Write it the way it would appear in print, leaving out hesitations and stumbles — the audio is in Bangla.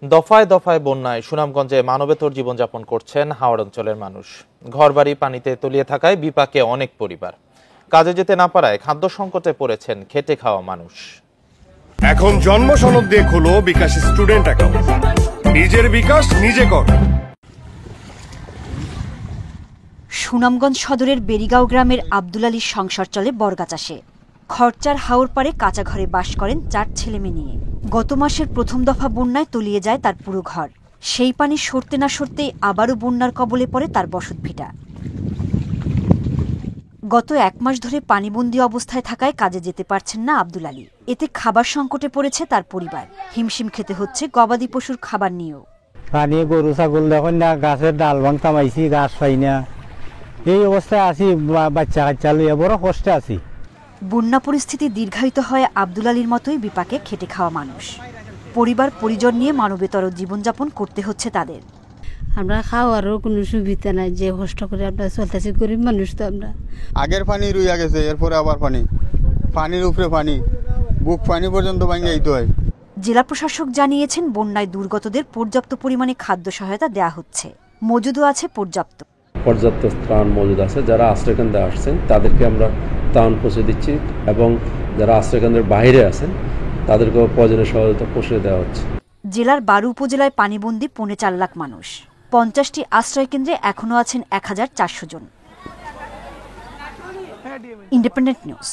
দফায় দফায় বন্যায় সুনামগঞ্জে মানবেতর জীবনযাপন করছেন হাওড় অঞ্চলের মানুষ। ঘরবাড়ি পানিতে তলিয়ে থাকায় বিপাকে অনেক পরিবার। কাজে যেতে না পারায় খাদ্য সংকটে পড়েছেন খেটে খাওয়া মানুষ। এখন জন্ম সনদ দিয়ে খোলো বিকাশ স্টুডেন্ট অ্যাকাউন্ট। নিজের বিকাশ নিজে কর। সুনামগঞ্জ সদরের বেরিগাঁও গ্রামের আব্দুল আলীর সংসার চলে বরগাচাষে। খরচার হাওর পারে কাঁচা ঘরে বাস করেন 4 ছেলেমেয়ে নিয়ে। গত মাসের প্রথম দফা বন্যায় তলিয়ে যায় তার পুরো ঘর। সেই পানি সরতে না সরতেই আবারও বন্যার কবলে পড়ে তার বসতভিটা। গত 1 মাস ধরে পানিবন্দী অবস্থায় থাকায় কাজে যেতে পারছেন না আব্দুল আলী। এতে খাবার সংকটে পড়েছে তার পরিবার। হিমশিম খেতে হচ্ছে গবাদি পশুর খাবার নিয়েও। পানি গরু ছাগল দেখুন না, গাছের ডাল ভাঙ তামাইছি, গাছ পাই না, এই অবস্থায় আছি। বাচ্চা কাচ্চা লইয়া বড় কষ্টে আছি। বন্যা পরিস্থিতি দীর্ঘায়িত হয় আব্দুল আলীর মতোই বিপাকে খেটে খাওয়া মানুষ। পরিবার পরিজন নিয়ে মানবেতর জীবনযাপন করতে হচ্ছে তাদের। আমরা খাওয়ারও কোনো সুবিধা নাই, যে কষ্ট করে আমরা চলতেছি, গরিব মানুষ তো আমরা। আগের পানি রুইয়া গেছে, এরপরে আবার পানির উপরে পানি, বুক পানি পর্যন্ত ভাঙে দিতে হয়। জেলা প্রশাসক জানিয়েছেন বন্যায় দুর্গতদের পর্যাপ্ত পরিমাণে খাদ্য সহায়তা দেওয়া হচ্ছে। মজুদও আছে পর্যাপ্ত ত্রাণ মজুদ আছে। যারা আশ্রয়কেন্দ্রে আসছেন তাদেরকে আমরা ত্রাণ পৌঁছে দিচ্ছি এবং যারা আশ্রয়কেন্দ্রের বাইরে আছেন তাদেরকেও প্রয়োজনীয় সহায়তা পৌঁছে দেওয়া হচ্ছে। জেলার 12 উপজেলায় পানিবন্দী 4.25 লাখ মানুষ। 50টি আশ্রয়কেন্দ্রে এখনও আছেন 1400 জন। Independent news.